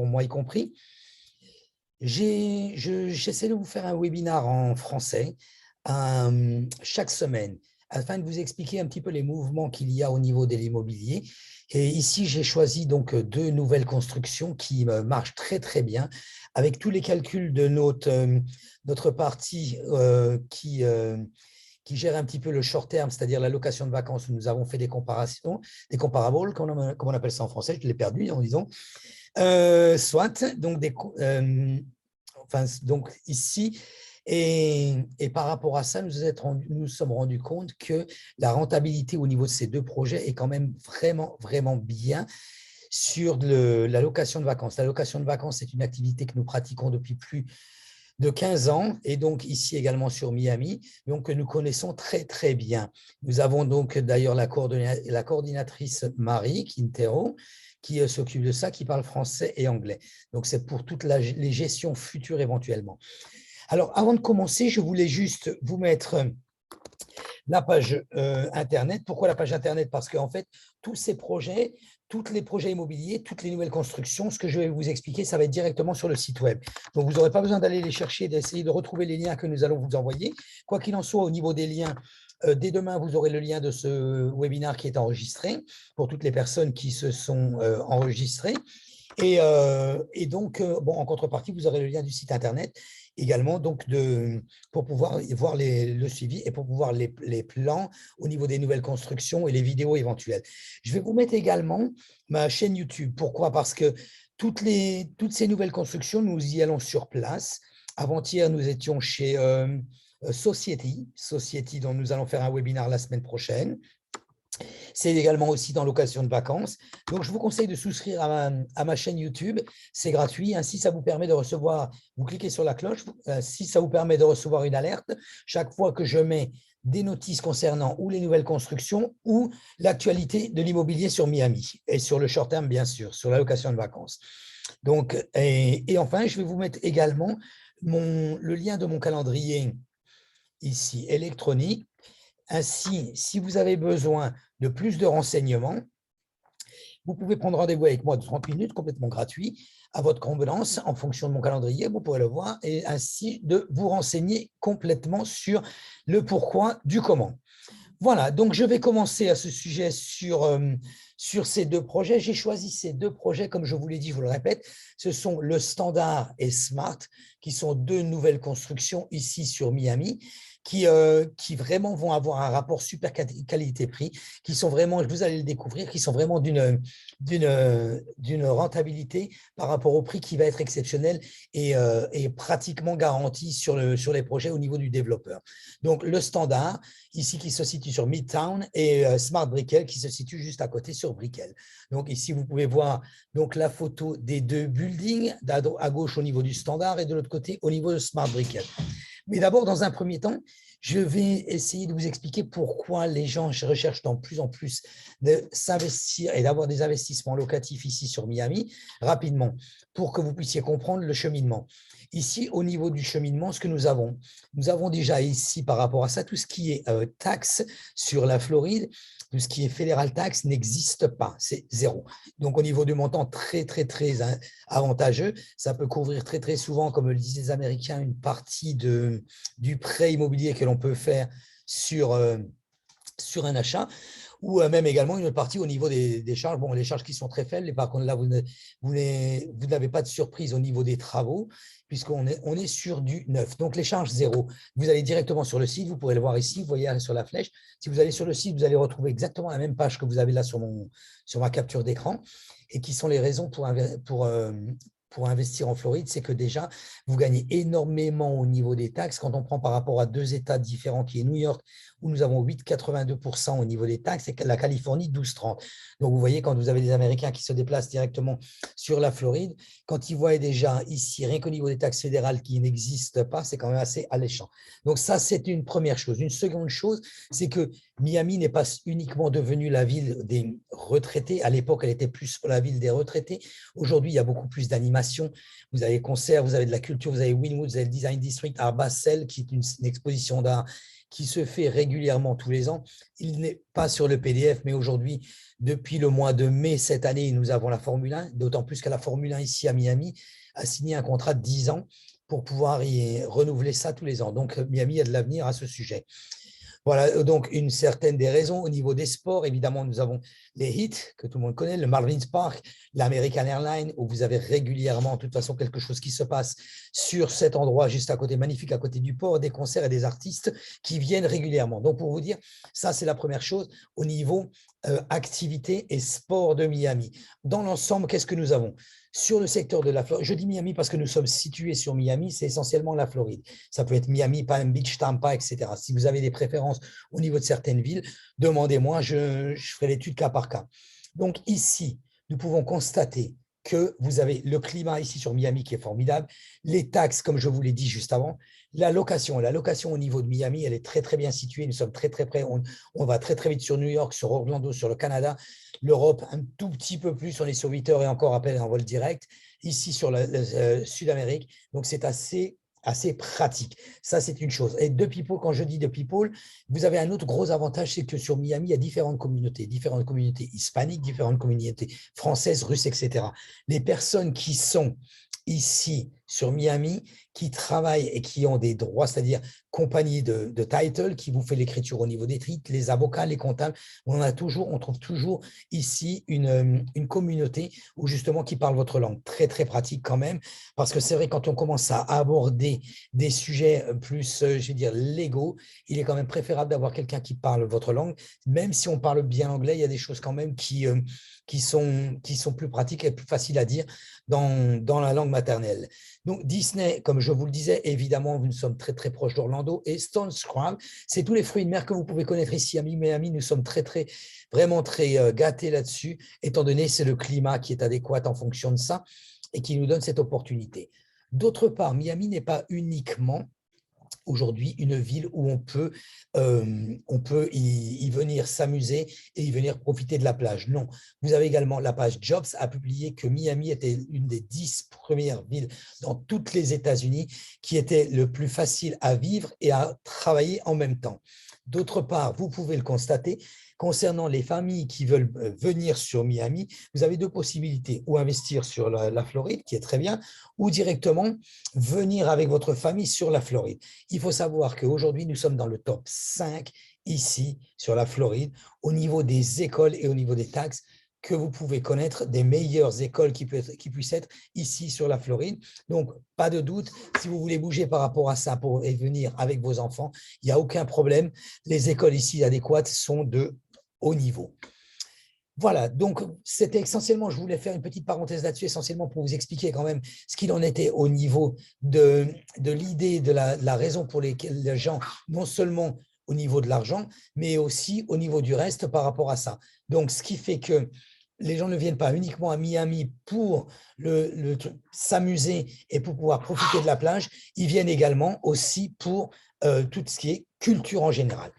pour moi y compris. J'essaie de vous faire un webinar en français chaque semaine afin de vous expliquer un petit peu les mouvements qu'il y a au niveau de l'immobilier. Et ici, j'ai choisi donc deux nouvelles constructions qui marchent très, très bien avec tous les calculs de notre partie qui gère un petit peu le short terme, c'est-à-dire la location de vacances, où nous avons fait des comparations, des comparables, comme on appelle ça en français, je l'ai perdu, en disant. Soit, donc, donc ici, et par rapport à ça, nous sommes rendus compte que la rentabilité au niveau de ces deux projets est quand même vraiment, vraiment bien sur la location de vacances. La location de vacances, c'est une activité que nous pratiquons depuis plus de 15 ans, et donc ici également sur Miami, donc que nous connaissons très, très bien. Nous avons donc d'ailleurs la coordinatrice Marie Quintero, qui s'occupe de ça, qui parle français et anglais. Donc, c'est pour toutes les gestions futures éventuellement. Alors, avant de commencer, je voulais juste vous mettre la page Internet. Pourquoi la page Internet? Parce qu'en fait, tous ces projets, tous les projets immobiliers, toutes les nouvelles constructions, ce que je vais vous expliquer, ça va être directement sur le site web. Donc, vous n'aurez pas besoin d'aller les chercher, d'essayer de retrouver les liens que nous allons vous envoyer. Quoi qu'il en soit, au niveau des liens, dès demain, vous aurez le lien de ce webinaire qui est enregistré pour toutes les personnes qui se sont enregistrées. Et donc, bon, en contrepartie, vous aurez le lien du site Internet également donc pour pouvoir voir le suivi et pour pouvoir les plans au niveau des nouvelles constructions et les vidéos éventuelles. Je vais vous mettre également ma chaîne YouTube. Pourquoi? Parce que toutes ces nouvelles constructions, nous y allons sur place. Avant-hier, nous étions chez Society, dont nous allons faire un webinaire la semaine prochaine. C'est également aussi dans location de vacances. Donc, je vous conseille de souscrire à ma chaîne YouTube. C'est gratuit. Ainsi, ça vous permet de recevoir, vous cliquez sur la cloche, si ça vous permet de recevoir une alerte chaque fois que je mets des notices concernant ou les nouvelles constructions ou l'actualité de l'immobilier sur Miami et sur le short terme, bien sûr, sur la location de vacances. Donc, et enfin, je vais vous mettre également le lien de mon calendrier ici électronique. Ainsi, si vous avez besoin de plus de renseignements, vous pouvez prendre rendez-vous avec moi de 30 minutes, complètement gratuit, à votre convenance, en fonction de mon calendrier, vous pourrez le voir, et ainsi de vous renseigner complètement sur le pourquoi du comment. Voilà, donc je vais commencer à ce sujet sur ces deux projets. J'ai choisi ces deux projets, comme je vous l'ai dit, je vous le répète, ce sont le Standard et Smart, qui sont deux nouvelles constructions ici sur Miami, qui vraiment vont avoir un rapport super qualité-prix, qui sont vraiment, vous allez le découvrir, qui sont vraiment d'une rentabilité par rapport au prix qui va être exceptionnel et pratiquement garanti sur les projets au niveau du développeur. Donc, le Standard, ici qui se situe sur Midtown, et Smart Brickell qui se situe juste à côté sur Brickell. Donc, ici, vous pouvez voir donc, la photo des deux buildings, à gauche au niveau du Standard et de l'autre côté au niveau de Smart Brickell. Mais d'abord, dans un premier temps, je vais essayer de vous expliquer pourquoi les gens recherchent de plus en plus de s'investir et d'avoir des investissements locatifs ici sur Miami rapidement, pour que vous puissiez comprendre le cheminement. Ici, au niveau du cheminement, ce que nous avons déjà ici par rapport à ça, tout ce qui est taxe sur la Floride, tout ce qui est fédéral tax n'existe pas, c'est zéro. Donc, au niveau du montant, très, très, très avantageux. Ça peut couvrir très, très souvent, comme le disent les Américains, une partie du prêt immobilier que l'on peut faire sur un achat, ou même également une partie au niveau des charges. Bon, les charges qui sont très faibles, et par contre, là, vous n'avez pas de surprise au niveau des travaux, puisqu'on est sur du neuf. Donc, les charges zéro. Vous allez directement sur le site, vous pourrez le voir ici, vous voyez sur la flèche. Si vous allez sur le site, vous allez retrouver exactement la même page que vous avez là sur ma capture d'écran, et qui sont les raisons pour investir en Floride, c'est que déjà, vous gagnez énormément au niveau des taxes. Quand on prend par rapport à deux États différents, qui est New York, où nous avons 8,82% au niveau des taxes, et la Californie, 12,30%. Donc, vous voyez, quand vous avez des Américains qui se déplacent directement sur la Floride, quand ils voient déjà ici, rien qu'au niveau des taxes fédérales qui n'existent pas, c'est quand même assez alléchant. Donc, ça, c'est une première chose. Une seconde chose, c'est que Miami n'est pas uniquement devenue la ville des retraités. À l'époque, elle était plus la ville des retraités. Aujourd'hui, il y a beaucoup plus d'animation. Vous avez concerts, vous avez de la culture, vous avez Wynwood, vous avez le Design District, Art Basel, qui est une exposition d'art qui se fait régulièrement tous les ans. Il n'est pas sur le PDF, mais aujourd'hui, depuis le mois de mai cette année, nous avons la Formule 1, d'autant plus qu'à la Formule 1 ici à Miami a signé un contrat de 10 ans pour pouvoir y renouveler ça tous les ans. Donc, Miami a de l'avenir à ce sujet. Voilà, donc une certaine des raisons. Au niveau des sports, évidemment, nous avons les hits que tout le monde connaît, le Marlins Park, l'American Airlines, où vous avez régulièrement, de toute façon, quelque chose qui se passe sur cet endroit juste à côté, magnifique, à côté du port, des concerts et des artistes qui viennent régulièrement. Donc, pour vous dire, ça, c'est la première chose au niveau activité et sport de Miami. Dans l'ensemble, qu'est-ce que nous avons? Sur le secteur de la Floride, je dis Miami parce que nous sommes situés sur Miami, c'est essentiellement la Floride. Ça peut être Miami, Palm Beach, Tampa, etc. Si vous avez des préférences au niveau de certaines villes, demandez-moi, je ferai l'étude cas par cas. Donc ici, nous pouvons constater que vous avez le climat ici sur Miami qui est formidable, les taxes, comme je vous l'ai dit juste avant, la location au niveau de Miami, elle est très, très bien située. Nous sommes très, très près. On va très, très vite sur New York, sur Orlando, sur le Canada. L'Europe, un tout petit peu plus. On est sur 8 heures et encore à peine en vol direct. Ici, sur le Sud-Amérique. Donc, c'est assez pratique. Ça, c'est une chose. Et de people, quand je dis de people, vous avez un autre gros avantage, c'est que sur Miami, il y a différentes communautés hispaniques, différentes communautés françaises, russes, etc. Les personnes qui sont ici sur Miami, qui travaillent et qui ont des droits, c'est-à-dire compagnie de title, qui vous fait l'écriture au niveau des titres, les avocats, les comptables. On trouve toujours ici une communauté où justement qui parle votre langue. Très, très pratique quand même, parce que c'est vrai, quand on commence à aborder des sujets plus, je vais dire, légaux, il est quand même préférable d'avoir quelqu'un qui parle votre langue. Même si on parle bien anglais, il y a des choses quand même qui sont plus pratiques et plus faciles à dire dans la langue maternelle. Donc, Disney, comme je vous le disais, évidemment, nous sommes très, très proches d'Orlando. Et Stone Crab, c'est tous les fruits de mer que vous pouvez connaître ici à Miami. Nous sommes vraiment très gâtés là-dessus, étant donné que c'est le climat qui est adéquat en fonction de ça et qui nous donne cette opportunité. D'autre part, Miami n'est pas uniquement aujourd'hui une ville où on peut y venir s'amuser et y venir profiter de la plage. Non, vous avez également la page Jobs a publié que Miami était une des 10 premières villes dans toutes les États-Unis qui était le plus facile à vivre et à travailler en même temps. D'autre part, vous pouvez le constater, concernant les familles qui veulent venir sur Miami, vous avez deux possibilités, ou investir sur la Floride, qui est très bien, ou directement venir avec votre famille sur la Floride. Il faut savoir qu'aujourd'hui, nous sommes dans le top 5 ici sur la Floride, au niveau des écoles et au niveau des taxes, que vous pouvez connaître des meilleures écoles qui puissent être ici sur la Floride. Donc, pas de doute, si vous voulez bouger par rapport à ça pour venir avec vos enfants, il n'y a aucun problème. Les écoles ici adéquates sont de haut niveau. Voilà, donc c'était essentiellement, je voulais faire une petite parenthèse là-dessus, essentiellement pour vous expliquer quand même ce qu'il en était au niveau de l'idée, de la raison pour laquelle les gens, non seulement au niveau de l'argent, mais aussi au niveau du reste par rapport à ça. Donc, ce qui fait que les gens ne viennent pas uniquement à Miami pour s'amuser et pour pouvoir profiter de la plage, ils viennent également aussi pour tout ce qui est culture en général.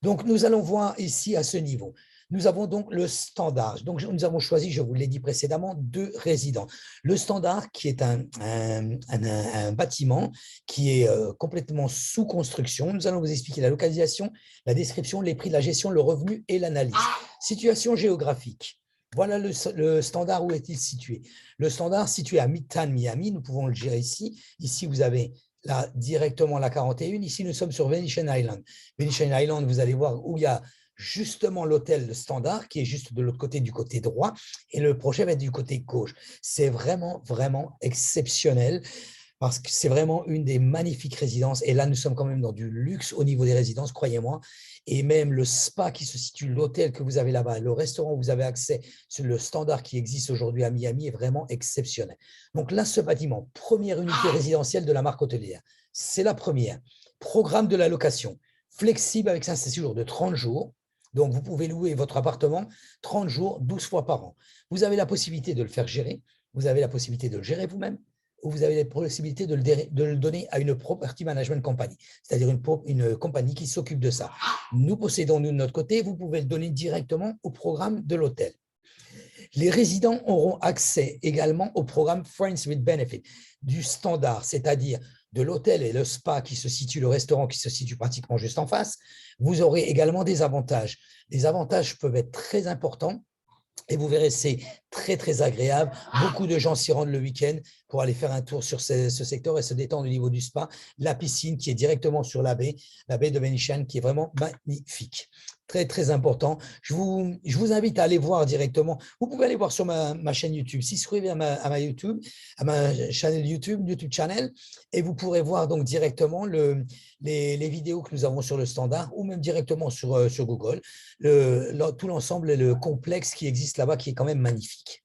Donc, nous allons voir ici à ce niveau. Nous avons donc le standard. Donc, nous avons choisi, je vous l'ai dit précédemment, 2 résidents. Le standard, qui est un bâtiment qui est complètement sous construction. Nous allons vous expliquer la localisation, la description, les prix, la gestion, le revenu et l'analyse. Situation géographique. Voilà le standard, où est-il situé? Le standard situé à Midtown, Miami, nous pouvons le gérer ici. Ici, vous avez là directement la 41. Ici, nous sommes sur Venetian Island. Venetian Island, vous allez voir où il y a justement l'hôtel Standard qui est juste de l'autre côté, du côté droit, et le projet va être du côté gauche. C'est vraiment, vraiment exceptionnel parce que c'est vraiment une des magnifiques résidences. Et là, nous sommes quand même dans du luxe au niveau des résidences, croyez-moi. Et même le spa qui se situe, l'hôtel que vous avez là-bas, le restaurant où vous avez accès, sur le Standard qui existe aujourd'hui à Miami est vraiment exceptionnel. Donc là, ce bâtiment, première unité résidentielle de la marque hôtelière, c'est la première. Programme de la location, flexible avec un séjour de 30 jours. Donc, vous pouvez louer votre appartement 30 jours, 12 fois par an. Vous avez la possibilité de le faire gérer, vous avez la possibilité de le gérer vous-même, ou vous avez la possibilité de le donner à une property management company, c'est-à-dire une compagnie qui s'occupe de ça. Nous possédons, nous, de notre côté, vous pouvez le donner directement au programme de l'hôtel. Les résidents auront accès également au programme Friends with Benefit du standard, c'est-à-dire de l'hôtel et le spa qui se situe, le restaurant qui se situe pratiquement juste en face, vous aurez également des avantages. Les avantages peuvent être très importants. Et vous verrez, c'est très, très agréable. Beaucoup de gens s'y rendent le week-end pour aller faire un tour sur ce secteur et se détendre au niveau du spa. La piscine qui est directement sur la baie de Benichan, qui est vraiment magnifique. Très, très important. Je vous invite à aller voir directement. Vous pouvez aller voir sur ma chaîne YouTube. Si vous suivez à ma YouTube, à ma chaîne YouTube channel, et vous pourrez voir donc directement les vidéos que nous avons sur le standard ou même directement sur Google, tout l'ensemble et le complexe qui existe là-bas qui est quand même magnifique.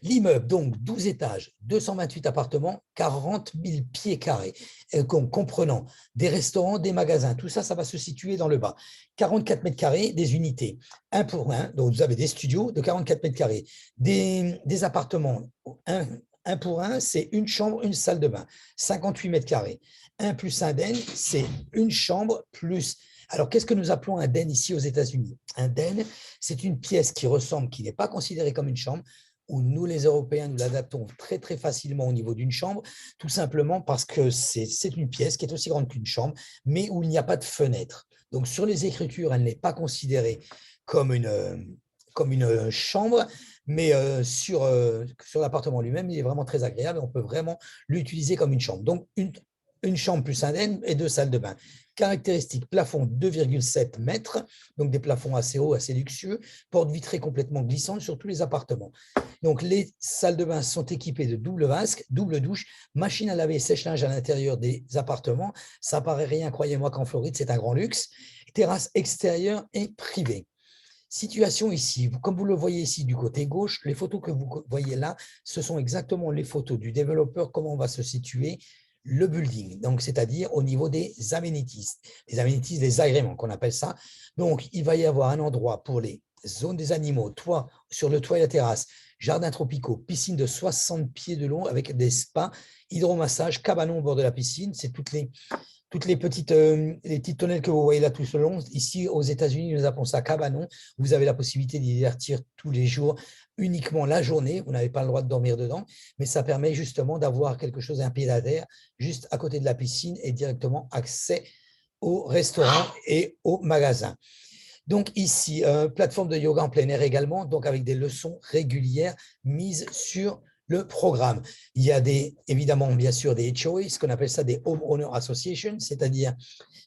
L'immeuble, donc 12 étages, 228 appartements, 40 000 pieds carrés, comprenant des restaurants, des magasins. Tout ça, ça va se situer dans le bas. 44 mètres carrés, des unités, 1 pour 1. Donc, vous avez des studios de 44 mètres carrés, des appartements, 1 pour 1, c'est une chambre, une salle de bain, 58 mètres carrés. 1 plus 1 den, c'est une chambre plus… Alors, qu'est-ce que nous appelons un den ici aux États-Unis? Un den, c'est une pièce qui ressemble, qui n'est pas considérée comme une chambre, où nous, les Européens, nous l'adaptons très, très facilement au niveau d'une chambre, tout simplement parce que c'est une pièce qui est aussi grande qu'une chambre, mais où il n'y a pas de fenêtre. Donc, sur les écritures, elle n'est pas considérée comme une chambre, mais sur l'appartement lui-même, il est vraiment très agréable et on peut vraiment l'utiliser comme une chambre. Donc, une chambre plus un den et 2 salles de bain. Caractéristiques, plafond 2,7 mètres, donc des plafonds assez hauts, assez luxueux, porte vitrée complètement glissante sur tous les appartements. Donc, les salles de bain sont équipées de double vasque, double douche, machine à laver et sèche-linge à l'intérieur des appartements. Ça paraît rien, croyez-moi qu'en Floride, c'est un grand luxe. Terrasse extérieure et privée. Situation ici, comme vous le voyez ici du côté gauche, les photos que vous voyez là, ce sont exactement les photos du développeur, comment on va se situer le building, donc c'est-à-dire au niveau des amenities, des agréments qu'on appelle ça. Donc, il va y avoir un endroit pour les zones des animaux, toit, sur le toit et la terrasse, jardins tropicaux, piscine de 60 pieds de long avec des spas, hydromassage, cabanon au bord de la piscine. C'est toutes les petites tonnelles que vous voyez là tout le long. Ici, aux États-Unis, nous appelons ça cabanon. Vous avez la possibilité d'y divertir tous les jours, uniquement la journée. Vous n'avez pas le droit de dormir dedans, mais ça permet justement d'avoir quelque chose, un pied à terre, juste à côté de la piscine et directement accès au restaurant et au magasin. Donc ici, plateforme de yoga en plein air également, donc avec des leçons régulières mises sur le programme. Il y a évidemment, bien sûr, des HOA, ce qu'on appelle ça des Home Owner Association, c'est-à-dire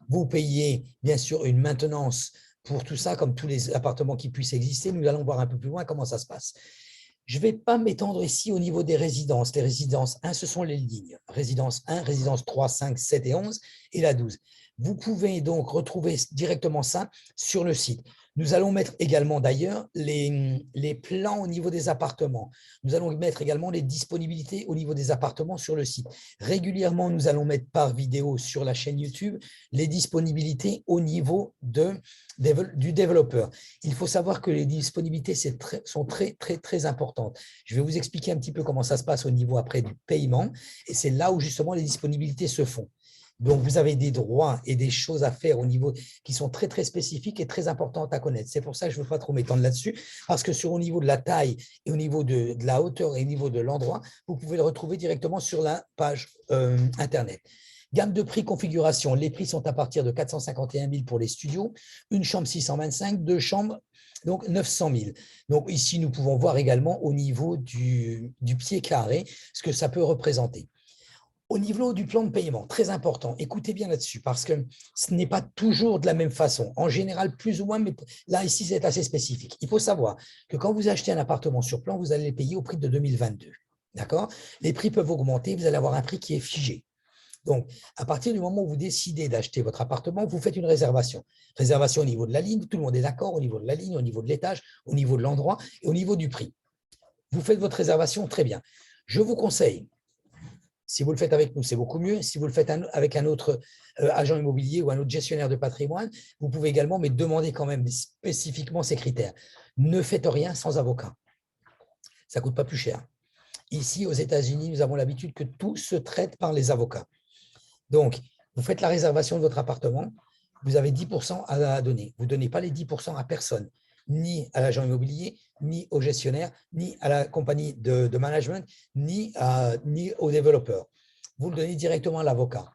vous payez bien sûr une maintenance pour tout ça, comme tous les appartements qui puissent exister. Nous allons voir un peu plus loin comment ça se passe. Je ne vais pas m'étendre ici au niveau des résidences. Les résidences 1, ce sont les lignes. Résidence 1, résidence 3, 5, 7 et 11 et la 12. Vous pouvez donc retrouver directement ça sur le site. Nous allons mettre également d'ailleurs les plans au niveau des appartements. Nous allons mettre également les disponibilités au niveau des appartements sur le site. Régulièrement, nous allons mettre par vidéo sur la chaîne YouTube les disponibilités au niveau du développeur. Il faut savoir que les disponibilités sont très, très, très importantes. Je vais vous expliquer un petit peu comment ça se passe au niveau après du paiement et c'est là où justement les disponibilités se font. Donc, vous avez des droits et des choses à faire au niveau qui sont très, très spécifiques et très importantes à connaître. C'est pour ça que je ne veux pas trop m'étendre là-dessus, parce que au niveau de la taille et au niveau de la hauteur et au niveau de l'endroit, vous pouvez le retrouver directement sur la page Internet. Gamme de prix, configuration. Les prix sont à partir de 451 000 pour les studios, une chambre 625, 2 chambres, donc 900 000. Donc ici, nous pouvons voir également au niveau du pied carré ce que ça peut représenter. Au niveau du plan de paiement, très important, écoutez bien là-dessus parce que ce n'est pas toujours de la même façon. En général, plus ou moins, mais là, ici, c'est assez spécifique. Il faut savoir que quand vous achetez un appartement sur plan, vous allez le payer au prix de 2022. D'accord? Les prix peuvent augmenter, vous allez avoir un prix qui est figé. Donc, à partir du moment où vous décidez d'acheter votre appartement, vous faites une réservation. Réservation au niveau de la ligne, tout le monde est d'accord, au niveau de la ligne, au niveau de l'étage, au niveau de l'endroit et au niveau du prix. Vous faites votre réservation, très bien. Je vous conseille, si vous le faites avec nous, c'est beaucoup mieux. Si vous le faites avec un autre agent immobilier ou un autre gestionnaire de patrimoine, vous pouvez également, mais demander quand même spécifiquement ces critères. Ne faites rien sans avocat. Ça ne coûte pas plus cher. Ici, aux États-Unis, nous avons l'habitude que tout se traite par les avocats. Donc, vous faites la réservation de votre appartement, vous avez 10% à donner. Vous ne donnez pas les 10% à personne, ni à l'agent immobilier, ni au gestionnaire, ni à la compagnie de management, ni au développeur. vous le donnez directement à l'avocat.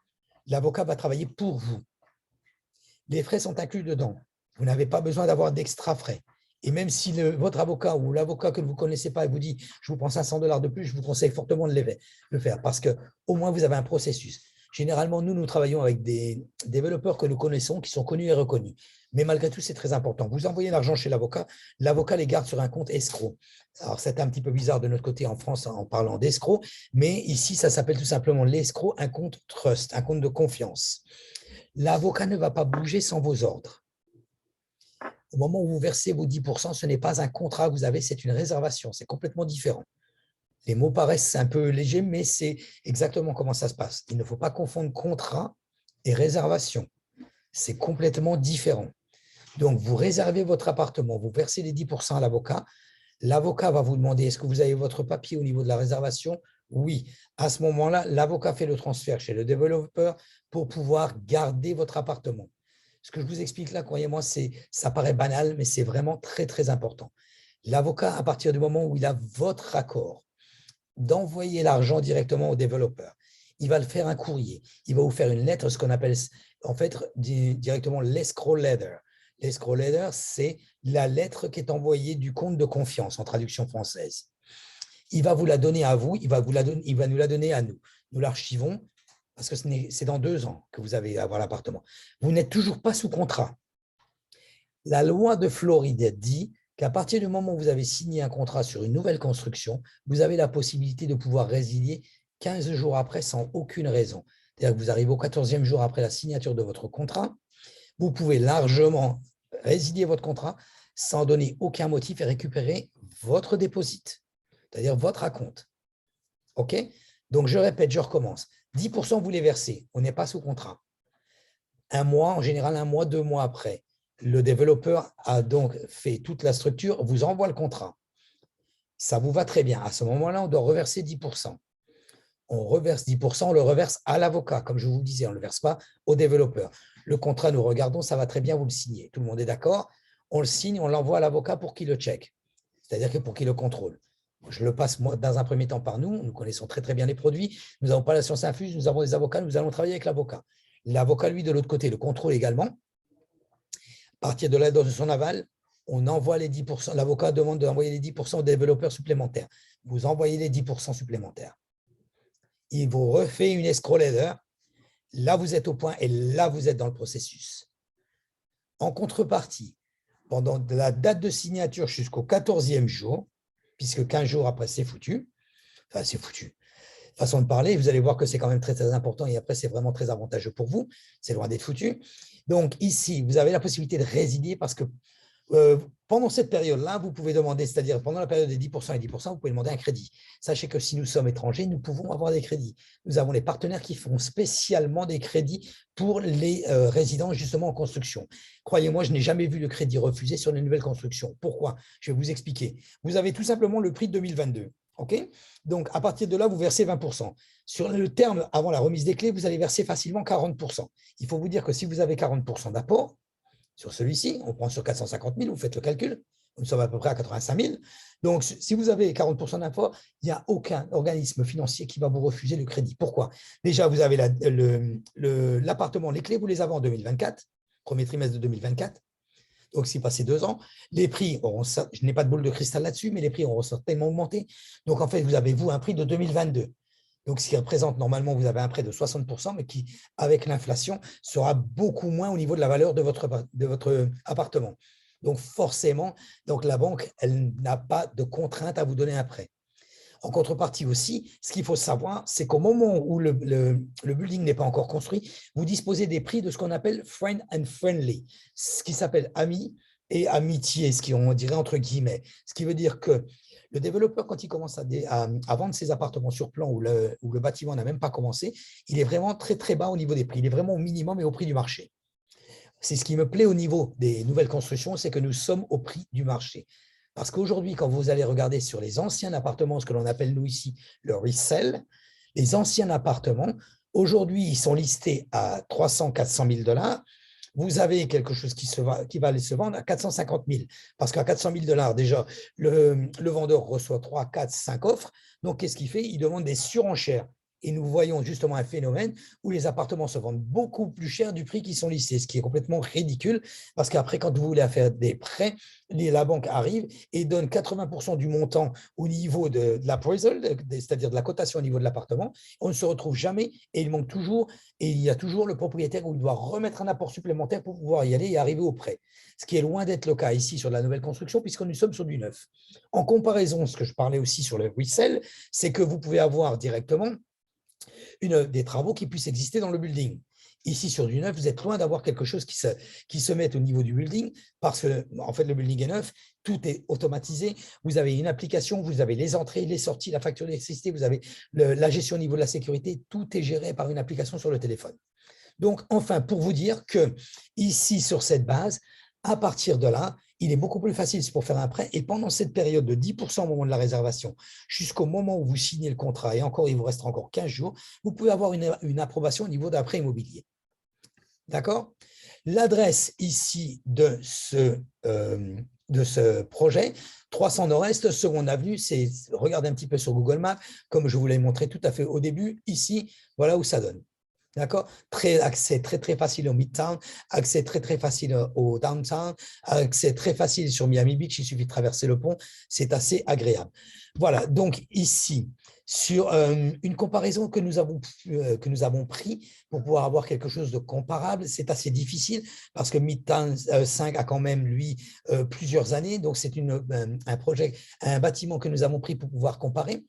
L'avocat va travailler pour vous. Les frais sont inclus dedans. Vous n'avez pas besoin d'avoir d'extra frais. Et même si votre avocat ou l'avocat que vous ne connaissez pas vous dit « je vous prends 500 $ de plus », je vous conseille fortement de le faire parce qu'au moins vous avez un processus. Généralement, nous travaillons avec des développeurs que nous connaissons, qui sont connus et reconnus. Mais malgré tout, c'est très important. Vous envoyez l'argent chez l'avocat les garde sur un compte escroc. Alors, c'est un petit peu bizarre de notre côté en France en parlant d'escroc, mais ici, ça s'appelle tout simplement l'escroc, un compte trust, un compte de confiance. L'avocat ne va pas bouger sans vos ordres. Au moment où vous versez vos 10%, ce n'est pas un contrat que vous avez, c'est une réservation. C'est complètement différent. Les mots paraissent un peu légers, mais c'est exactement comment ça se passe. Il ne faut pas confondre contrat et réservation. C'est complètement différent. Donc, vous réservez votre appartement, vous versez les 10% à l'avocat. L'avocat va vous demander, est-ce que vous avez votre papier au niveau de la réservation? Oui. À ce moment-là, l'avocat fait le transfert chez le développeur pour pouvoir garder votre appartement. Ce que je vous explique là, croyez-moi, ça paraît banal, mais c'est vraiment très, très important. L'avocat, à partir du moment où il a votre accord d'envoyer l'argent directement au développeur, il va le faire un courrier. Il va vous faire une lettre, ce qu'on appelle en fait directement l'escrow letter. L'escrow letter, c'est la lettre qui est envoyée du compte de confiance en traduction française. Il va vous la donner à vous, il va nous la donner à nous. Nous l'archivons parce que c'est dans 2 ans que vous allez avoir l'appartement. Vous n'êtes toujours pas sous contrat. La loi de Floride dit qu'à partir du moment où vous avez signé un contrat sur une nouvelle construction, vous avez la possibilité de pouvoir résilier 15 jours après sans aucune raison. C'est-à-dire que vous arrivez au 14e jour après la signature de votre contrat, vous pouvez largement résilier votre contrat sans donner aucun motif et récupérer votre dépôt, c'est-à-dire votre acompte. OK? Donc, je répète, je recommence. 10%, vous les versez. On n'est pas sous contrat. Un mois, en général, 1 mois, 2 mois après, le développeur a donc fait toute la structure, vous envoie le contrat. Ça vous va très bien. À ce moment-là, on doit reverser 10%. On reverse 10%, on le reverse à l'avocat, comme je vous le disais, on ne le verse pas au développeur. Le contrat, nous regardons, ça va très bien, vous le signez. Tout le monde est d'accord? On le signe, on l'envoie à l'avocat pour qu'il le check, c'est-à-dire que pour qu'il le contrôle. Je le passe moi, dans un premier temps par nous, nous connaissons très très bien les produits, nous n'avons pas la science infuse, nous avons des avocats, nous allons travailler avec l'avocat. L'avocat, lui, de l'autre côté, le contrôle également. À partir de là, dans son aval, on envoie les 10%. L'avocat demande d'envoyer les 10% aux développeurs supplémentaires. Vous envoyez les 10% supplémentaires. Il vous refait une escrow letter. Là, vous êtes au point et là, vous êtes dans le processus. En contrepartie, pendant la date de signature jusqu'au 14e jour, puisque 15 jours après, c'est foutu. Enfin, c'est foutu. Façon de parler, vous allez voir que c'est quand même très, très important et après, c'est vraiment très avantageux pour vous. C'est loin d'être foutu. Donc, ici, vous avez la possibilité de résilier parce que pendant cette période-là, vous pouvez demander, c'est-à-dire pendant la période des 10% et 10%, vous pouvez demander un crédit. Sachez que si nous sommes étrangers, nous pouvons avoir des crédits. Nous avons des partenaires qui font spécialement des crédits pour les résidents justement en construction. Croyez-moi, je n'ai jamais vu le crédit refusé sur les nouvelles constructions. Pourquoi? Je vais vous expliquer. Vous avez tout simplement le prix de 2022. Okay, donc, à partir de là, vous versez 20%. Sur le terme, avant la remise des clés, vous allez verser facilement 40%. Il faut vous dire que si vous avez 40% d'apport, sur celui-ci, on prend sur 450 000, vous faites le calcul, nous sommes à peu près à 85 000. Donc, si vous avez 40% d'apport, il n'y a aucun organisme financier qui va vous refuser le crédit. Pourquoi? Déjà, vous avez l'appartement, les clés, vous les avez en 2024, premier trimestre de 2024. Donc, c'est passé 2 ans. Les prix auront, je n'ai pas de boule de cristal là-dessus, mais les prix auront certainement augmenté. Donc, en fait, vous avez, vous, un prix de 2022. Donc, ce qui représente, normalement, vous avez un prêt de 60%, mais qui, avec l'inflation, sera beaucoup moins au niveau de la valeur de votre appartement. Donc, forcément, donc la banque, elle n'a pas de contrainte à vous donner un prêt. En contrepartie aussi, ce qu'il faut savoir, c'est qu'au moment où le building n'est pas encore construit, vous disposez des prix de ce qu'on appelle friend and friendly, ce qui s'appelle ami et amitié, ce qu'on dirait entre guillemets. Ce qui veut dire que le développeur, quand il commence à vendre ses appartements sur plan où le bâtiment n'a même pas commencé, il est vraiment très, très bas au niveau des prix. Il est vraiment au minimum et au prix du marché. C'est ce qui me plaît au niveau des nouvelles constructions, c'est que nous sommes au prix du marché. Parce qu'aujourd'hui, quand vous allez regarder sur les anciens appartements, ce que l'on appelle nous ici le resell, les anciens appartements, aujourd'hui, ils sont listés à 300-400 000 $. Vous avez quelque chose qui va aller se vendre à 450 000. Parce qu'à 400 000 $, déjà, le vendeur reçoit 3, 4, 5 offres. Donc, qu'est-ce qu'il fait? Il demande des surenchères. Et nous voyons justement un phénomène où les appartements se vendent beaucoup plus cher du prix qui sont listés, ce qui est complètement ridicule parce qu'après, quand vous voulez faire des prêts, la banque arrive et donne 80% du montant au niveau de l'appraisal, c'est-à-dire de la cotation au niveau de l'appartement. On ne se retrouve jamais et il manque toujours, et il y a toujours le propriétaire où il doit remettre un apport supplémentaire pour pouvoir y aller et arriver au prêt. Ce qui est loin d'être le cas ici sur la nouvelle construction puisque nous sommes sur du neuf. En comparaison, ce que je parlais aussi sur le resell, c'est que vous pouvez avoir directement des travaux qui puissent exister dans le building. Ici, sur du neuf, vous êtes loin d'avoir quelque chose qui se mette au niveau du building parce que, en fait, le building est neuf, tout est automatisé. Vous avez une application, vous avez les entrées, les sorties, la facture d'électricité, vous avez la gestion au niveau de la sécurité. Tout est géré par une application sur le téléphone. Donc, enfin, pour vous dire que ici, sur cette base, à partir de là, il est beaucoup plus facile pour faire un prêt. Et pendant cette période de 10% au moment de la réservation, jusqu'au moment où vous signez le contrat, et encore, il vous restera encore 15 jours, vous pouvez avoir une approbation au niveau d'un prêt immobilier. D'accord? L'adresse ici de ce projet, 300 Nord-Est, Seconde Avenue, c'est, regardez un petit peu sur Google Maps, comme je vous l'ai montré tout à fait au début, ici, voilà où ça donne. D'accord? Accès très facile au Midtown, accès très facile au Downtown, accès très facile sur Miami Beach, il suffit de traverser le pont, c'est assez agréable. Voilà, donc ici, sur une comparaison que nous avons pris pour pouvoir avoir quelque chose de comparable, c'est assez difficile parce que Midtown 5 a quand même, lui, plusieurs années, donc c'est un projet, un bâtiment que nous avons pris pour pouvoir comparer.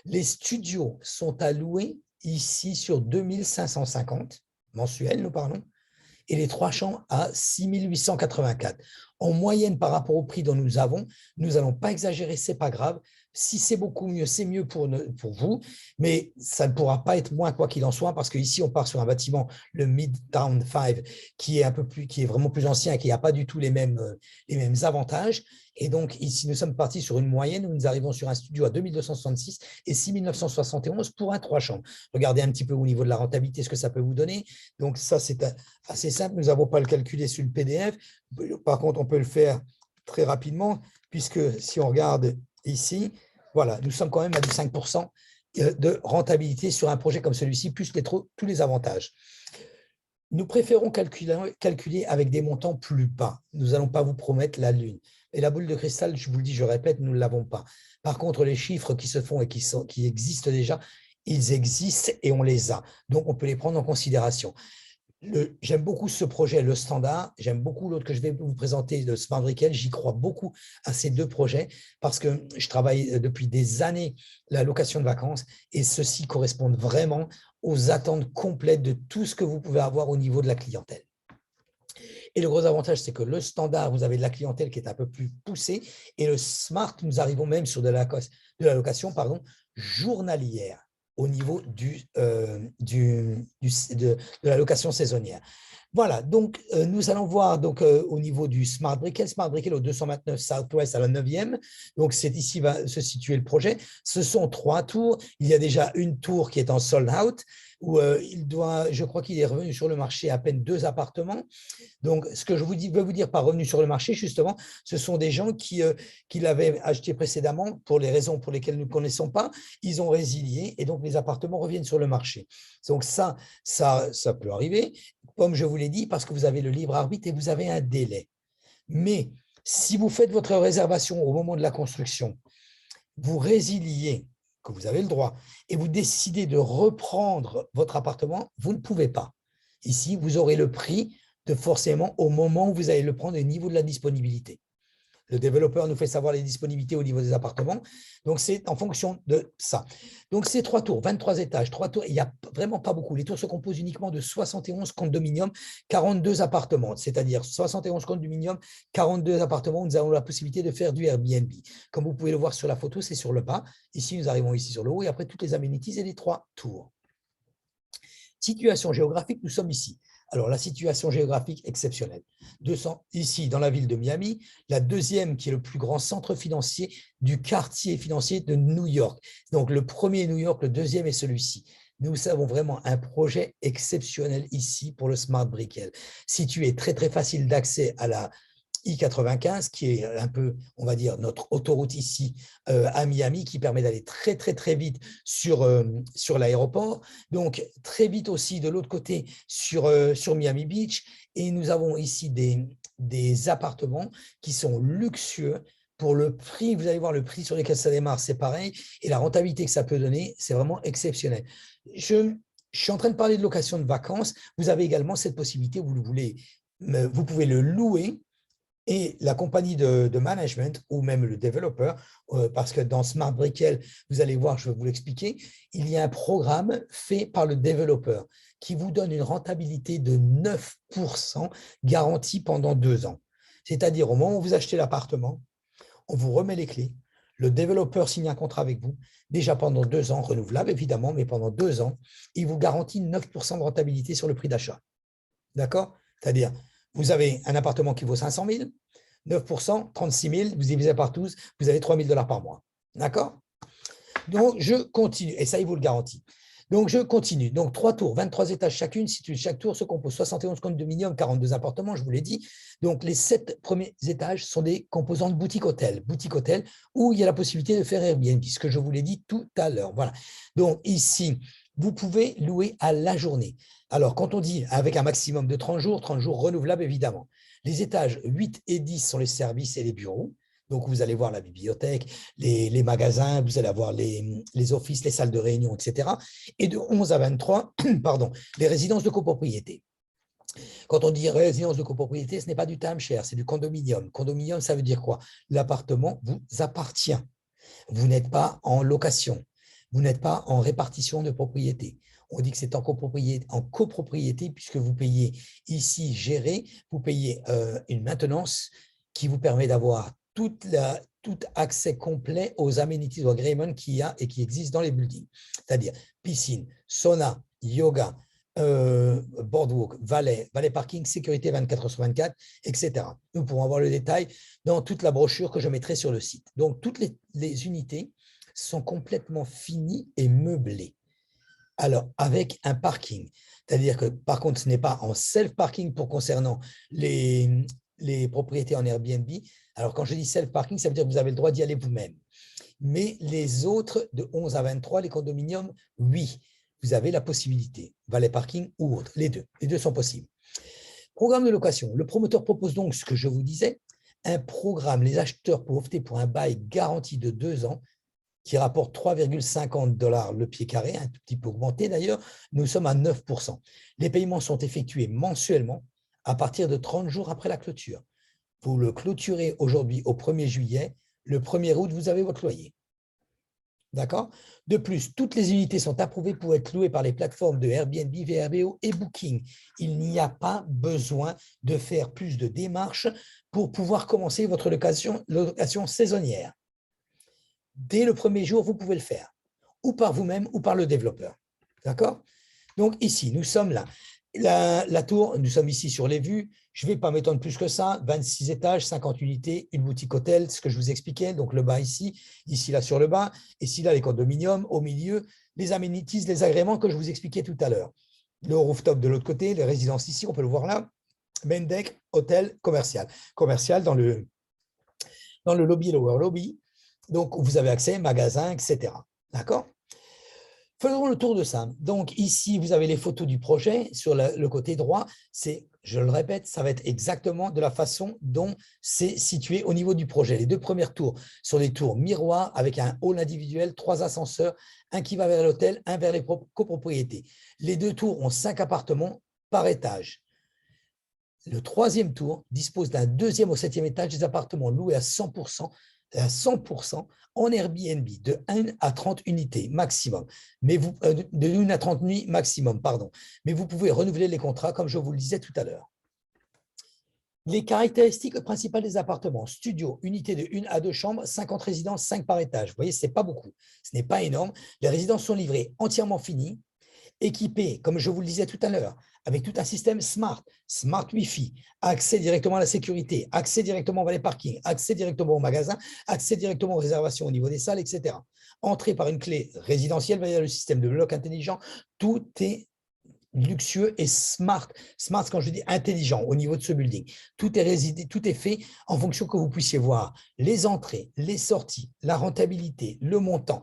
Les studios sont alloués ici sur 2550 mensuels, nous parlons, et les 3 chambres à 6884. En moyenne, par rapport au prix dont nous n'allons pas exagérer, ce n'est pas grave. Si c'est beaucoup mieux, c'est mieux pour vous, mais ça ne pourra pas être moins quoi qu'il en soit, parce qu'ici, on part sur un bâtiment, le Midtown 5, qui est vraiment plus ancien et qui n'a pas du tout les mêmes avantages. Et donc, ici, nous sommes partis sur une moyenne où nous arrivons sur un studio à 2266 et 6971 pour un 3 chambres. Regardez un petit peu au niveau de la rentabilité ce que ça peut vous donner. Donc, ça, c'est assez simple. Nous n'avons pas le calculé sur le PDF. Par contre, on peut le faire très rapidement, puisque si on regarde ici, voilà, nous sommes quand même à du 5% de rentabilité sur un projet comme celui-ci, plus tous les avantages. Nous préférons calculer avec des montants plus bas. Nous n'allons pas vous promettre la lune. Et la boule de cristal, je vous le dis, je répète, nous ne l'avons pas. Par contre, les chiffres qui se font et qui existent déjà, ils existent et on les a. Donc, on peut les prendre en considération. J'aime beaucoup ce projet, le standard. J'aime beaucoup l'autre que je vais vous présenter, le Smart Brickell. J'y crois beaucoup à ces deux projets parce que je travaille depuis des années la location de vacances et ceux-ci correspondent vraiment aux attentes complètes de tout ce que vous pouvez avoir au niveau de la clientèle. Et le gros avantage, c'est que le standard, vous avez de la clientèle qui est un peu plus poussée et le Smart, nous arrivons même sur de la location journalière au niveau de la location saisonnière. Voilà, donc nous allons voir donc, au niveau du Smart Brickell au 229 Southwest à la 9e. Donc, c'est ici va se situer le projet. Ce sont 3 tours. Il y a déjà une tour qui est en sold out, où je crois qu'il est revenu sur le marché à peine 2 appartements. Donc, ce que je veux vous dire par revenu sur le marché, justement, ce sont des gens qui l'avaient acheté précédemment pour les raisons pour lesquelles nous ne connaissons pas. Ils ont résilié et donc les appartements reviennent sur le marché. Donc, ça peut arriver, comme je vous l'ai dit, parce que vous avez le libre arbitre et vous avez un délai. Mais si vous faites votre réservation au moment de la construction, vous résiliez, que vous avez le droit, et vous décidez de reprendre votre appartement, vous ne pouvez pas. Ici, vous aurez le prix de forcément au moment où vous allez le prendre au niveau de la disponibilité. Le développeur nous fait savoir les disponibilités au niveau des appartements. Donc, c'est en fonction de ça. Donc, c'est 3 tours, 23 étages, 3 tours. Il n'y a vraiment pas beaucoup. Les tours se composent uniquement de 71 condominiums, 42 appartements, c'est-à-dire 71 condominiums, 42 appartements où nous avons la possibilité de faire du Airbnb. Comme vous pouvez le voir sur la photo, c'est sur le bas. Ici, nous arrivons ici sur le haut et après toutes les aménities et les 3 tours. Situation géographique, nous sommes ici. Alors, la situation géographique exceptionnelle. Ici, dans la ville de Miami, la deuxième qui est le plus grand centre financier du quartier financier de New York. Donc, le premier est New York, le deuxième est celui-ci. Nous avons vraiment un projet exceptionnel ici pour le Smart Brickell, situé très facile d'accès I-95, qui est un peu, on va dire, notre autoroute ici à Miami, qui permet d'aller très, très, très vite sur l'aéroport. Donc, très vite aussi de l'autre côté sur Miami Beach. Et nous avons ici des appartements qui sont luxueux. Pour le prix, vous allez voir le prix sur lesquels ça démarre, c'est pareil. Et la rentabilité que ça peut donner, c'est vraiment exceptionnel. Je suis en train de parler de location de vacances. Vous avez également cette possibilité, vous pouvez le louer et la compagnie de management ou même le développeur, parce que dans Smart Brickell, vous allez voir, je vais vous l'expliquer, il y a un programme fait par le développeur qui vous donne une rentabilité de 9% garantie pendant 2 ans. C'est-à-dire, au moment où vous achetez l'appartement, on vous remet les clés, le développeur signe un contrat avec vous, déjà pendant 2 ans, renouvelable évidemment, mais pendant 2 ans, il vous garantit 9% de rentabilité sur le prix d'achat. D'accord? C'est-à-dire, vous avez un appartement qui vaut 500 000, 9%, 36 000, vous divisez par 12, vous avez 3 000 $ par mois. D'accord? Donc, je continue, et ça, il vous le garantit. Donc, je continue. Donc, 3 tours, 23 étages chacune. Chaque tour se compose 71 condominiums, 42 appartements, je vous l'ai dit. Donc, les 7 premiers étages sont des composantes boutique-hôtel. Boutique-hôtel où il y a la possibilité de faire Airbnb, ce que je vous l'ai dit tout à l'heure. Voilà. Donc, ici, vous pouvez louer à la journée. Alors, quand on dit avec un maximum de 30 jours renouvelables, évidemment. Les étages 8 et 10 sont les services et les bureaux. Donc, vous allez voir la bibliothèque, les magasins, vous allez avoir les offices, les salles de réunion, etc. Et de 11 à 23, pardon, les résidences de copropriété. Quand on dit résidence de copropriété, ce n'est pas du timeshare, c'est du condominium. Condominium, ça veut dire quoi? L'appartement vous appartient. Vous n'êtes pas en location. Vous n'êtes pas en répartition de propriété. On dit que c'est en copropriété puisque vous payez ici géré, vous payez une maintenance qui vous permet d'avoir tout accès complet aux amenities, aux agreements qu'il y a et qui existent dans les buildings, c'est-à-dire piscine, sauna, yoga, boardwalk, valet parking, sécurité 24/24, etc. Nous pourrons avoir le détail dans toute la brochure que je mettrai sur le site. Donc, toutes les unités sont complètement finies et meublées. Alors, avec un parking, c'est-à-dire que, par contre, ce n'est pas en self-parking pour concernant les propriétés en Airbnb. Alors, quand je dis self-parking, ça veut dire que vous avez le droit d'y aller vous-même. Mais les autres, de 11 à 23, les condominiums, oui, vous avez la possibilité. Valet parking ou autre, les deux sont possibles. Programme de location. Le promoteur propose donc ce que je vous disais, un programme. Les acheteurs peuvent opter pour un bail garanti de 2 ans qui rapporte 3,50 $ le pied carré, un tout petit peu augmenté d'ailleurs. Nous sommes à 9%. Les paiements sont effectués mensuellement à partir de 30 jours après la clôture. Vous le clôturez aujourd'hui au 1er juillet. Le 1er août, vous avez votre loyer. D'accord? De plus, toutes les unités sont approuvées pour être louées par les plateformes de Airbnb, VRBO et Booking. Il n'y a pas besoin de faire plus de démarches pour pouvoir commencer votre location saisonnière. Dès le 1er jour, vous pouvez le faire, ou par vous-même ou par le développeur. D'accord? Donc ici, nous sommes là. La tour, nous sommes ici sur les vues. Je ne vais pas m'étendre plus que ça. 26 étages, 50 unités, une boutique hôtel, ce que je vous expliquais. Donc le bas ici là sur le bas, ici là les condominiums, au milieu, les amenities, les agréments que je vous expliquais tout à l'heure. Le rooftop de l'autre côté, les résidences ici, on peut le voir là. Main deck, hôtel, commercial. Commercial dans le lobby, lower lobby. Donc vous avez accès, magasin, etc. D'accord? Faisons le tour de ça. Donc, ici, vous avez les photos du projet sur le côté droit. Je le répète, ça va être exactement de la façon dont c'est situé au niveau du projet. Les 2 premières tours sont des tours miroirs avec un hall individuel, 3 ascenseurs, un qui va vers l'hôtel, un vers les copropriétés. Les 2 tours ont 5 appartements par étage. Le 3e tour dispose d'un 2e au 7e étage des appartements loués à 100% en Airbnb, de 1 à 30 unités maximum, de 1 à 30 nuits maximum, pardon. Mais vous pouvez renouveler les contrats, comme je vous le disais tout à l'heure. Les caractéristiques principales des appartements: studio, unité de 1 à 2 chambres, 50 résidences, 5 par étage. Vous voyez, ce n'est pas beaucoup, ce n'est pas énorme. Les résidences sont livrées entièrement finies, équipées, comme je vous le disais tout à l'heure, avec tout un système smart Wi-Fi, accès directement à la sécurité, accès directement au valet parking, accès directement au magasin, accès directement aux réservations au niveau des salles, etc. Entrée par une clé résidentielle via le système de lock intelligent. Tout est luxueux et smart. Smart, quand je dis intelligent, au niveau de ce building. Tout est fait en fonction que vous puissiez voir les entrées, les sorties, la rentabilité, le montant,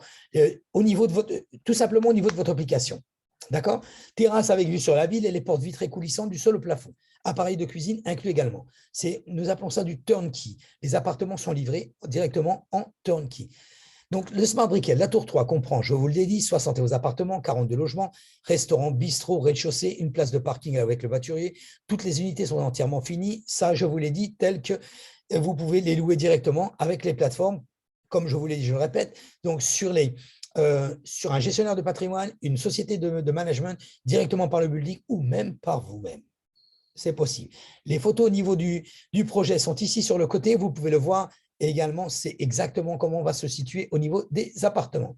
au niveau de tout simplement au niveau de votre application. D'accord? Terrasse avec vue sur la ville et les portes vitrées coulissantes du sol au plafond. Appareil de cuisine inclus également. Nous appelons ça du turnkey. Les appartements sont livrés directement en turnkey. Donc, le Smart Brickell, la tour 3 comprend, je vous l'ai dit, 71 appartements, 42 logements, restaurant, bistrot, rez-de-chaussée, une place de parking avec le voiturier. Toutes les unités sont entièrement finies. Ça, je vous l'ai dit, tel que vous pouvez les louer directement avec les plateformes, comme je vous l'ai dit, je le répète. Donc, sur un gestionnaire de patrimoine, une société de management, directement par le building ou même par vous-même. C'est possible. Les photos au niveau du projet sont ici sur le côté. Vous pouvez le voir. Et également, c'est exactement comment on va se situer au niveau des appartements.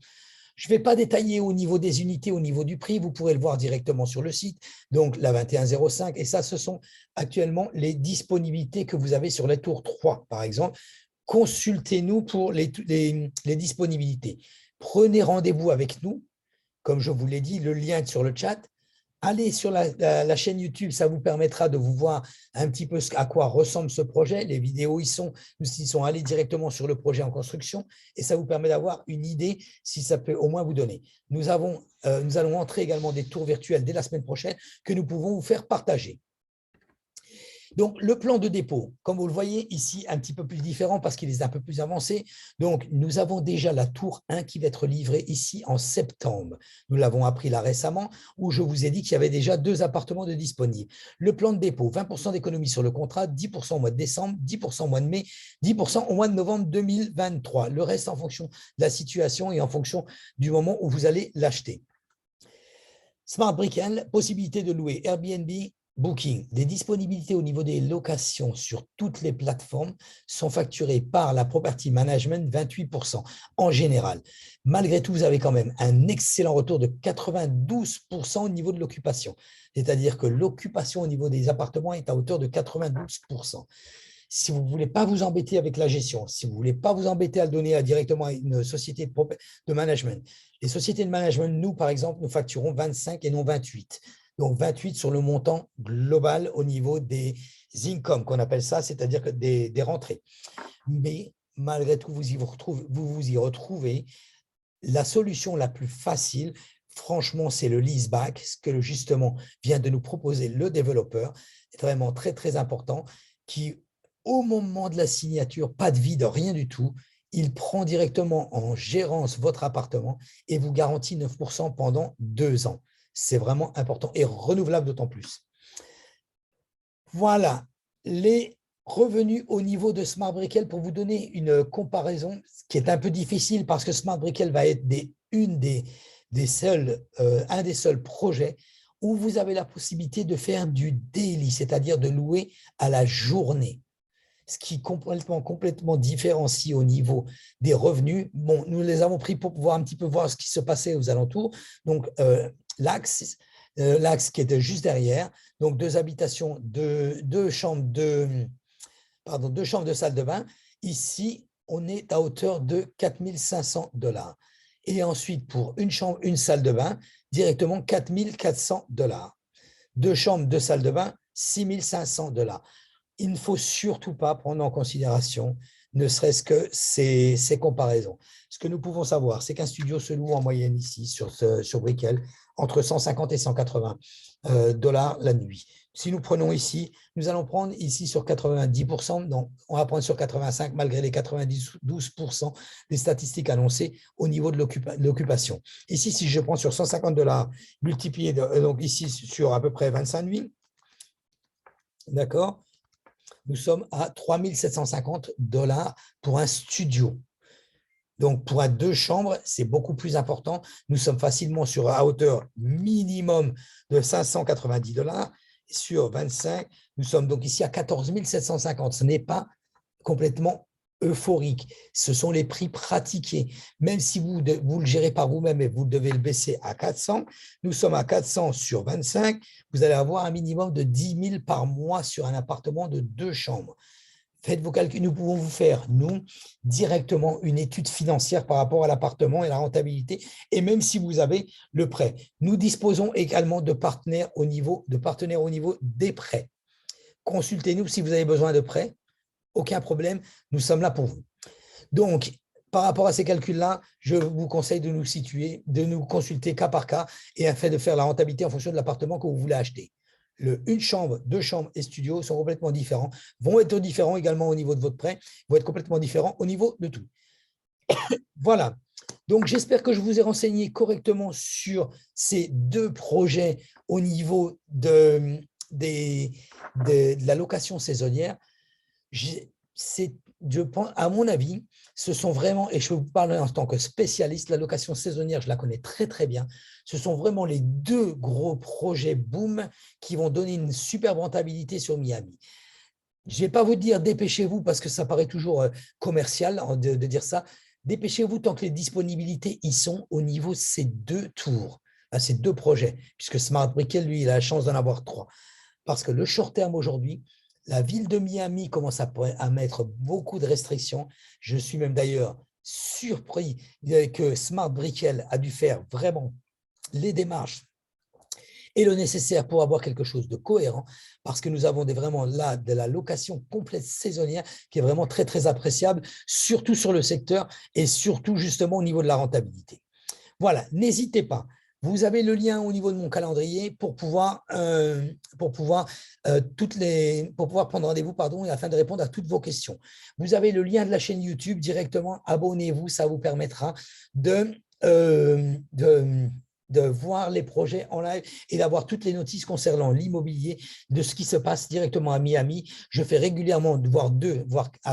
Je ne vais pas détailler au niveau des unités, au niveau du prix. Vous pourrez le voir directement sur le site. Donc, la 2105. Et ça, ce sont actuellement les disponibilités que vous avez sur la tour 3, par exemple. Consultez-nous pour les disponibilités. Prenez rendez-vous avec nous. Comme je vous l'ai dit, le lien est sur le chat. Allez sur la chaîne YouTube, ça vous permettra de vous voir un petit peu à quoi ressemble ce projet. Les vidéos nous y sont allés directement sur le projet en construction et ça vous permet d'avoir une idée si ça peut au moins vous donner. Nous allons entrer également des tours virtuels dès la semaine prochaine que nous pouvons vous faire partager. Donc, le plan de dépôt, comme vous le voyez ici, un petit peu plus différent parce qu'il est un peu plus avancé. Donc, nous avons déjà la tour 1 qui va être livrée ici en septembre. Nous l'avons appris là récemment où je vous ai dit qu'il y avait déjà 2 appartements de disponibles. Le plan de dépôt, 20% d'économie sur le contrat, 10% au mois de décembre, 10% au mois de mai, 10% au mois de novembre 2023. Le reste en fonction de la situation et en fonction du moment où vous allez l'acheter. Smart Brickell, possibilité de louer Airbnb, Booking. Des disponibilités au niveau des locations sur toutes les plateformes sont facturées par la Property Management 28% en général. Malgré tout, vous avez quand même un excellent retour de 92% au niveau de l'occupation. C'est-à-dire que l'occupation au niveau des appartements est à hauteur de 92%. Si vous ne voulez pas vous embêter avec la gestion, si vous ne voulez pas vous embêter à le donner directement à une société de management, les sociétés de management, nous, par exemple, nous facturons 25 et non 28. Donc, 28 sur le montant global au niveau des incomes, qu'on appelle ça, c'est-à-dire des rentrées. Mais malgré tout, vous vous y retrouvez. La solution la plus facile, franchement, c'est le leaseback, ce que justement vient de nous proposer le développeur. C'est vraiment très, très important, qui, au moment de la signature, pas de vide, rien du tout, il prend directement en gérance votre appartement et vous garantit 9% pendant 2 ans. C'est vraiment important et renouvelable d'autant plus. Voilà les revenus au niveau de Smart Brickell pour vous donner une comparaison, ce qui est un peu difficile parce que Smart Brickell va être un des seuls projets où vous avez la possibilité de faire du daily, c'est-à-dire de louer à la journée. Ce qui est complètement différencie au niveau des revenus. Bon, nous les avons pris pour pouvoir un petit peu voir ce qui se passait aux alentours. Donc, l'axe qui était juste derrière. Donc, 2 habitations, 2 chambres, 2 chambres de salle de bain. Ici, on est à hauteur de 4 500$. Et ensuite, pour une chambre, une salle de bain, directement 4 400$. 2 chambres, 2 salles de bain, 6 500$. Il ne faut surtout pas prendre en considération ne serait-ce que ces comparaisons. Ce que nous pouvons savoir, c'est qu'un studio se loue en moyenne ici, sur Brickell, entre 150 et 180 $ la nuit. Si nous prenons ici, nous allons prendre ici sur 90%, donc on va prendre sur 85 malgré les 92% des statistiques annoncées au niveau de l'occupation. Ici, si je prends sur 150$ multiplié, donc ici sur à peu près 25 nuits, d'accord, nous sommes à 3 750$ pour un studio. Donc, pour un 2 chambres, c'est beaucoup plus important. Nous sommes facilement à hauteur minimum de 590$. Sur 25, nous sommes donc ici à 14 750$. Ce n'est pas complètement euphorique. Ce sont les prix pratiqués. Même si vous le gérez par vous-même et vous devez le baisser à 400, nous sommes à 400 sur 25. Vous allez avoir un minimum de 10 000 par mois sur un appartement de 2 chambres. faites vos calculs. Nous pouvons vous faire, nous, directement une étude financière par rapport à l'appartement et la rentabilité, et même si vous avez le prêt. Nous disposons également de partenaires au niveau des prêts. Consultez-nous si vous avez besoin de prêts. Aucun problème, nous sommes là pour vous. Donc, par rapport à ces calculs-là, je vous conseille de nous consulter cas par cas et afin de faire la rentabilité en fonction de l'appartement que vous voulez acheter. Une chambre, 2 chambres et studio sont complètement différents, vont être différents également au niveau de votre prêt, vont être complètement différents au niveau de tout. Voilà. Donc, j'espère que je vous ai renseigné correctement sur ces 2 projets au niveau de la location saisonnière. Je pense, à mon avis, ce sont vraiment, et je vous parle en tant que spécialiste, la location saisonnière, je la connais très très bien, ce sont vraiment les 2 gros projets boom qui vont donner une superbe rentabilité sur Miami. Je ne vais pas vous dire dépêchez-vous parce que ça paraît toujours commercial de dire ça. Dépêchez-vous tant que les disponibilités y sont au niveau de ces 2 tours, ces 2 projets, puisque Smart Brickell, lui, il a la chance d'en avoir 3. Parce que le short terme aujourd'hui, la ville de Miami commence à mettre beaucoup de restrictions. Je suis même d'ailleurs surpris que Smart Brickell a dû faire vraiment les démarches et le nécessaire pour avoir quelque chose de cohérent, parce que nous avons vraiment là de la location complète saisonnière qui est vraiment très, très appréciable, surtout sur le secteur et surtout justement au niveau de la rentabilité. Voilà, n'hésitez pas. Vous avez le lien au niveau de mon calendrier pour pouvoir prendre rendez-vous et afin de répondre à toutes vos questions. Vous avez le lien de la chaîne YouTube directement. Abonnez-vous, ça vous permettra de voir les projets en live et d'avoir toutes les notices concernant l'immobilier, de ce qui se passe directement à Miami. Je fais régulièrement voire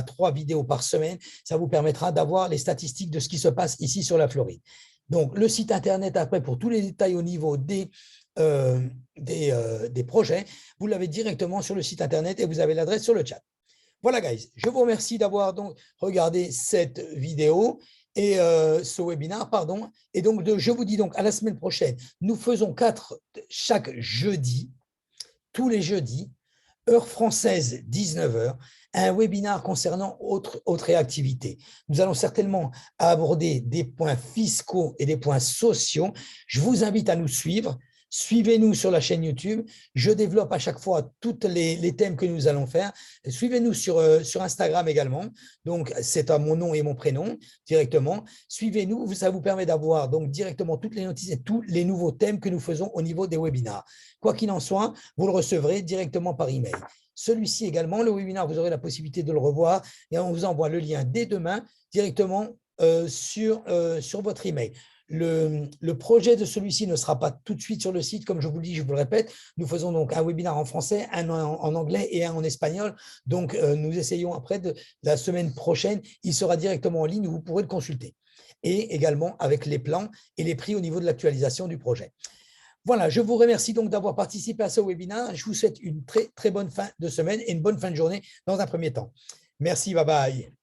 3 vidéos par semaine. Ça vous permettra d'avoir les statistiques de ce qui se passe ici sur la Floride. Donc, le site Internet, après, pour tous les détails au niveau des projets, vous l'avez directement sur le site Internet et vous avez l'adresse sur le chat. Voilà, guys. Je vous remercie d'avoir donc regardé cette vidéo et ce webinaire, pardon. Et donc, je vous dis donc à la semaine prochaine. Nous faisons 4 chaque jeudi, tous les jeudis, heure française, 19h, un webinaire concernant autres activités. Nous allons certainement aborder des points fiscaux et des points sociaux. Je vous invite à nous suivre. Suivez-nous sur la chaîne YouTube. Je développe à chaque fois tous les thèmes que nous allons faire. Suivez-nous sur Instagram également. Donc, c'est à mon nom et mon prénom directement. Suivez-nous. Ça vous permet d'avoir donc directement toutes les notices et tous les nouveaux thèmes que nous faisons au niveau des webinaires. Quoi qu'il en soit, vous le recevrez directement par email. Celui-ci également, le webinaire, vous aurez la possibilité de le revoir et on vous envoie le lien dès demain directement sur votre email. Le projet de celui-ci ne sera pas tout de suite sur le site, comme je vous le dis, je vous le répète. Nous faisons donc un webinaire en français, un en anglais et un en espagnol. Donc, nous essayons après, la semaine prochaine, il sera directement en ligne, vous pourrez le consulter. Et également avec les plans et les prix au niveau de l'actualisation du projet. Voilà, je vous remercie donc d'avoir participé à ce webinaire. Je vous souhaite une très, très bonne fin de semaine et une bonne fin de journée dans un premier temps. Merci, bye bye.